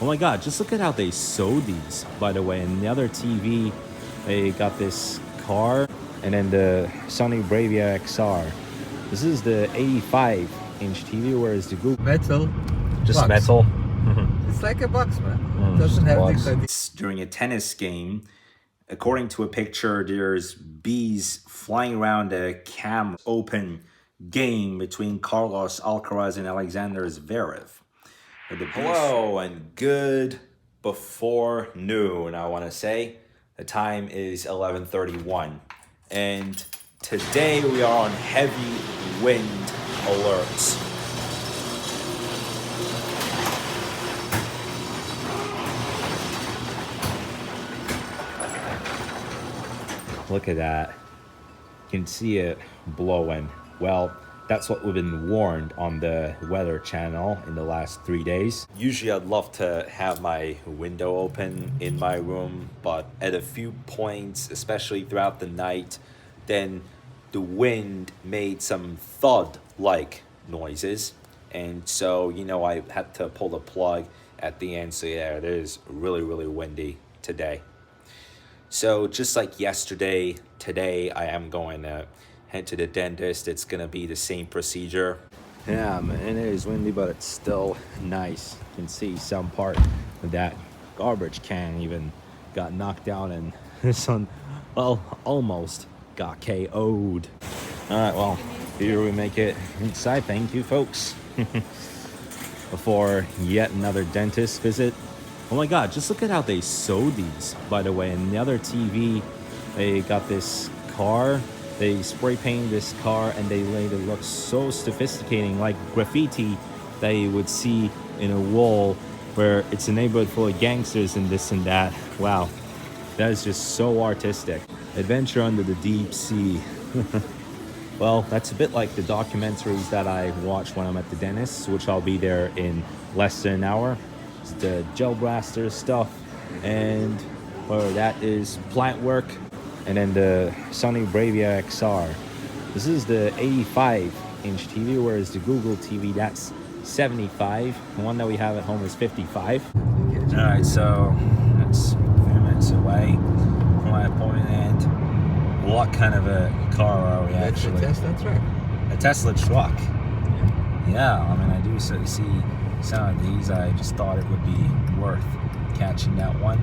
Oh my god, just look at how they sewed these, by the way. And the other TV, they got this car, and then the Sony Bravia XR. This is the 85-inch TV, whereas the Google... Metal. Just box. metal. It's like a box, man. It doesn't have It's during a tennis game. According to a picture, there's bees flying around a camera. Open game between Carlos Alcaraz and Alexander Zverev. Hello and good before noon, I want to say. The time is 11:31. And today we are on heavy wind alerts. Look at that. You can see it blowing. Well, that's what we've been warned on the Weather Channel in the last 3 days. Usually I'd love to have my window open in my room, but at a few points, especially throughout the night, then the wind made some thud-like noises. And so, you know, I had to pull the plug at the end. So yeah, it is really, really windy today. So just like yesterday, today I am going to head to the dentist. It's going to be the same procedure. Yeah, man, it is windy, but it's still nice. You can see some part of that garbage can even got knocked down, and this one, well, almost got KO'd. All right, well, here we make it inside. Thank you, folks. Before yet another dentist visit. Oh my god, just look at how they sewed these, by the way. And the other TV, they got this car. They spray painted this car and they made it look so sophisticated, like graffiti that you would see in a wall where it's a neighborhood full of gangsters and this and that. Wow, that is just so artistic. Adventure under the deep sea. Well, that's a bit like the documentaries that I watch when I'm at the dentist, which I'll be there in less than an hour. It's the gel blaster stuff, and well, that is plant work. And then the Sony Bravia XR. This is the 85-inch TV, whereas the Google TV, that's 75. The one that we have at home is 55. All right, so that's a few minutes away from my appointment. And what kind of a car are we actually? It's a Tesla truck. A Tesla truck. Yeah, I mean, I do see some of these. I just thought it would be worth catching that one.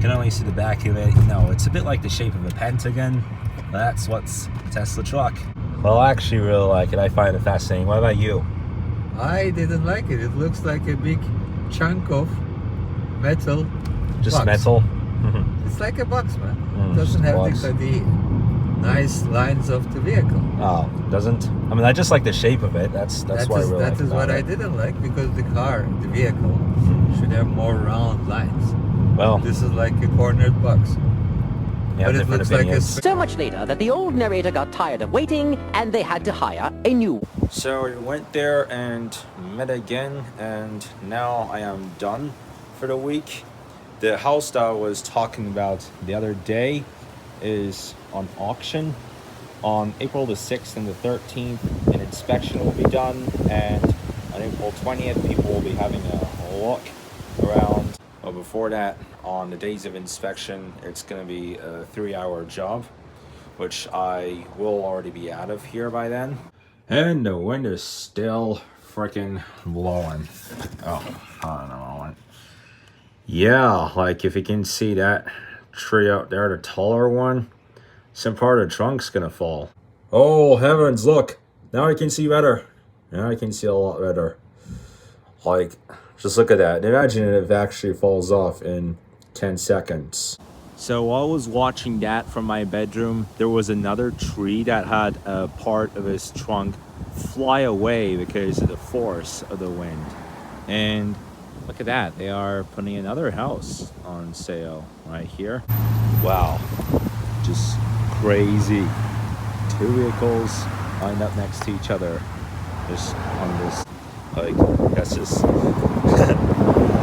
Can only see the back of it. You know, it's a bit like the shape of a pentagon. That's what's a Tesla truck. Well, I actually really like it. I find it fascinating. What about you? I didn't like it. It looks like a big chunk of metal. Just box. metal? It's like a box, man. It doesn't have the nice lines of the vehicle. Oh, doesn't? I mean, I just like the shape of it. That's why I really like it. That is what I didn't like, because the vehicle, should have more round lines. Well, this is like a cornered box. But it looks like so much later that the old narrator got tired of waiting and they had to hire a new. So we went there and met again, and now I am done for the week. The house that I was talking about the other day is on auction on April the 6th and the 13th. An inspection will be done, and on April 20th people will be having a look around. But before that, on the days of inspection, it's going to be a 3-hour job, which I will already be out of here by then. And the wind is still freaking blowing. Oh, hold on a moment. Yeah, like if you can see that tree out there, the taller one, some part of the trunk's going to fall. Oh, heavens, look. Now I can see better. Now I can see a lot better. Like, just look at that. Imagine if it actually falls off in 10 seconds. So while I was watching that from my bedroom, there was another tree that had a part of its trunk fly away because of the force of the wind. And look at that. They are putting another house on sale right here. Wow. Just crazy. 2 vehicles lined up next to each other. Just on this, like, that's just...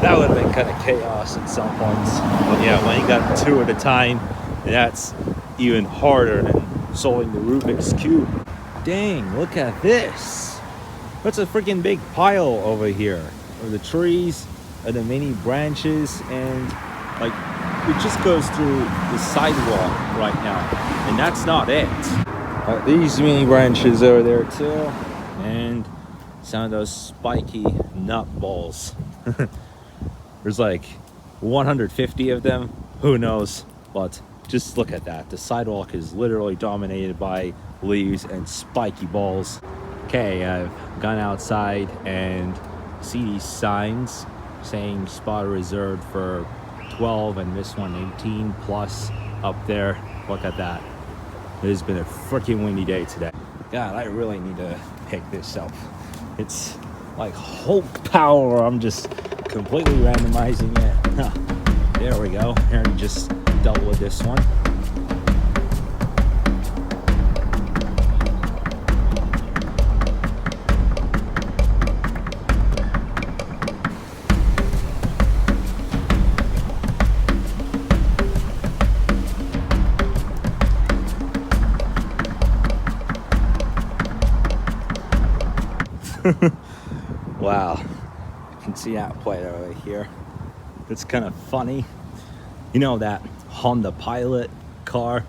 that would have been kind of chaos at some points. But yeah, when you got 2 at a time, that's even harder than solving the Rubik's Cube. Dang, look at this. That's a freaking big pile over here. Where the trees of the mini branches, and like it just goes through the sidewalk right now, and that's not it. These mini branches over there too, and some of those spiky nut balls. There's like 150 of them, who knows, but just look at that. The sidewalk is literally dominated by leaves and spiky balls. Okay, I've gone outside and see these signs saying spot reserved for 12 and this one 18 plus up there. Look at that. It has been a freaking windy day today. God, I really need to pick this up. It's like Hulk power. I'm just completely randomizing it. There we go. Here, just double with this one. Wow, you can see that plate over here. It's kind of funny. You know that Honda Pilot car?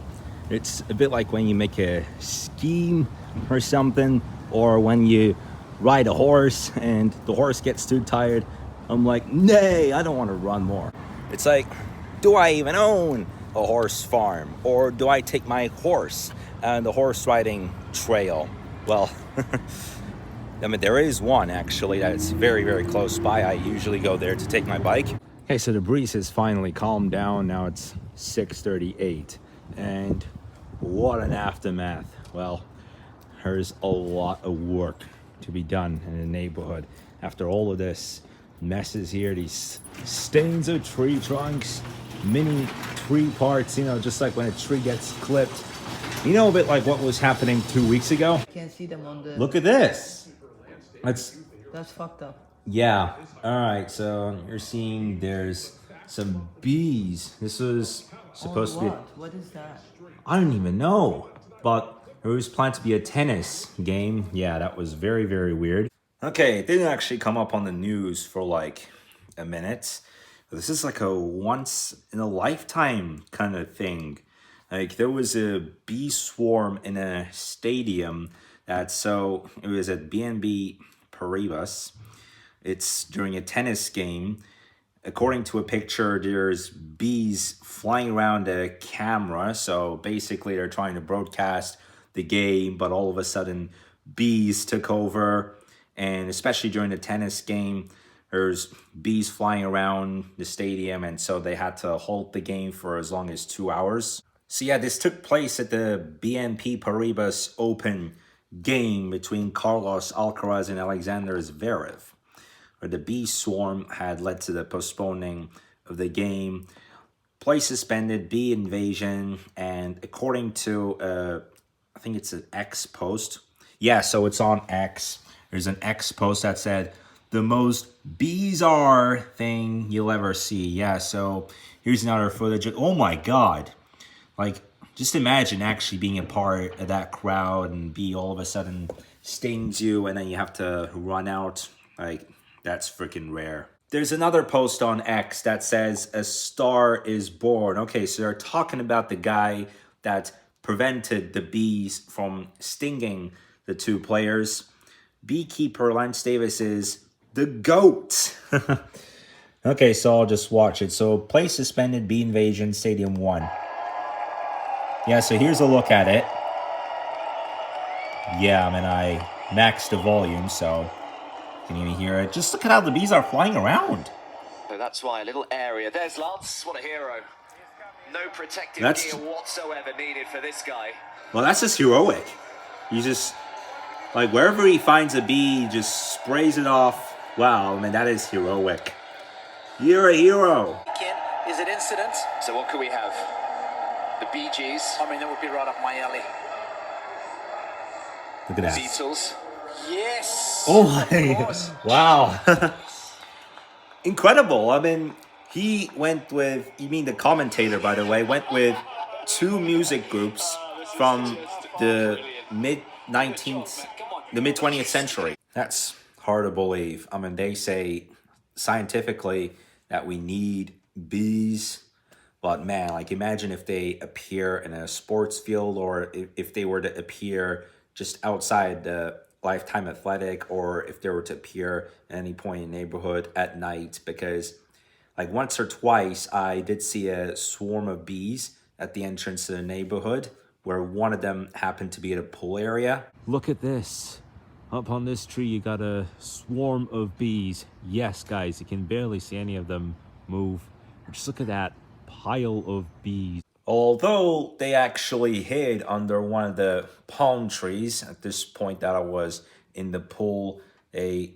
It's a bit like when you make a scheme or something, or when you ride a horse and the horse gets too tired. I'm like, nay, I don't want to run more. It's like, do I even own a horse farm, or do I take my horse on the horse riding trail? Well, I mean, there is one actually that's very, very close by. I usually go there to take my bike. Okay, so the breeze has finally calmed down. Now it's 6:38, and what an aftermath. Well, there's a lot of work to be done in the neighborhood after all of this messes here. These stains of tree trunks, mini tree parts, you know, just like when a tree gets clipped. You know, a bit like what was happening 2 weeks ago. Can't see them on the. Look at this. That's fucked up. Yeah. All right. So you're seeing there's some bees. This was supposed to be. What is that? I don't even know. But it was planned to be a tennis game. Yeah, that was very, very weird. Okay, it didn't actually come up on the news for like a minute. This is like a once in a lifetime kind of thing. Like there was a bee swarm in a stadium. It was at BNB Paribas. It's during a tennis game. According to a picture, there's bees flying around a camera. So basically they're trying to broadcast the game, but all of a sudden bees took over. And especially during the tennis game, there's bees flying around the stadium. And so they had to halt the game for as long as 2 hours. So yeah, this took place at the BNP Paribas Open game between Carlos Alcaraz and Alexander Zverev, where the bee swarm had led to the postponing of the game, play suspended, bee invasion, and according to, I think it's an X post. Yeah, so it's on X. There's an X post that said, the most Beezarre thing you'll ever see. Yeah, so here's another footage. Oh my God. Like, just imagine actually being a part of that crowd and bee all of a sudden stings you and then you have to run out. Like, that's freaking rare. There's another post on X that says, a star is born. Okay, so they're talking about the guy that prevented the bees from stinging the two players. Beekeeper Lance Davis is the GOAT. Okay, so I'll just watch it. So, play suspended, bee invasion, Stadium 1. Yeah, so here's a look at it. Yeah, I mean, I maxed the volume, so you can even hear it. Just look at how the bees are flying around. So that's why a little area. There's Lance, what a hero. No protective gear whatsoever needed for this guy. Well, that's just heroic. He just, like, wherever he finds a bee, he just sprays it off. Wow, I mean, that is heroic. You're a hero. Is it incident? So what could we have? The Bee Gees. I mean, that would be right up my alley. Look at that. Beatles. Yes. Oh my! Wow. Incredible. I mean, he went with, you mean the commentator, by the way, went with two music groups from the mid-20th century. That's hard to believe. I mean, they say scientifically that we need bees. But man, like imagine if they appear in a sports field, or if they were to appear just outside the Lifetime Athletic, or if they were to appear at any point in the neighborhood at night. Because like once or twice I did see a swarm of bees at the entrance to the neighborhood, where one of them happened to be at a pool area. Look at this. Up on this tree, you got a swarm of bees. Yes, guys, you can barely see any of them move. Just look at that pile of bees. Although they actually hid under one of the palm trees at this point that I was in the pool, they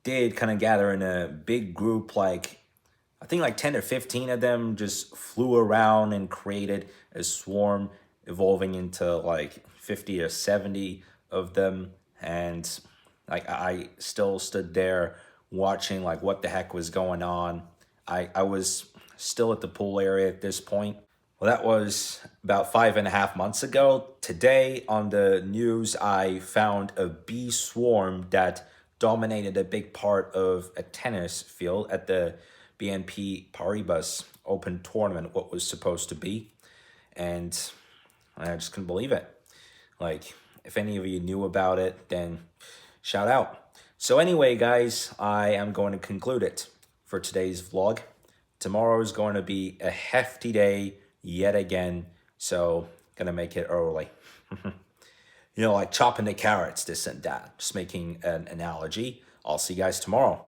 did kind of gather in a big group, like I think like 10 or 15 of them just flew around and created a swarm, evolving into like 50 or 70 of them. And like I still stood there watching like what the heck was going on. I was still at the pool area at this point. Well, that was about 5.5 months ago. Today on the news, I found a bee swarm that dominated a big part of a tennis field at the BNP Paribas Open Tournament, what was supposed to be. And I just couldn't believe it. Like, if any of you knew about it, then shout out. So anyway, guys, I am going to conclude it for today's vlog. Tomorrow is going to be a hefty day yet again, so gonna make it early. You know, like chopping the carrots, this and that. Just making an analogy. I'll see you guys tomorrow.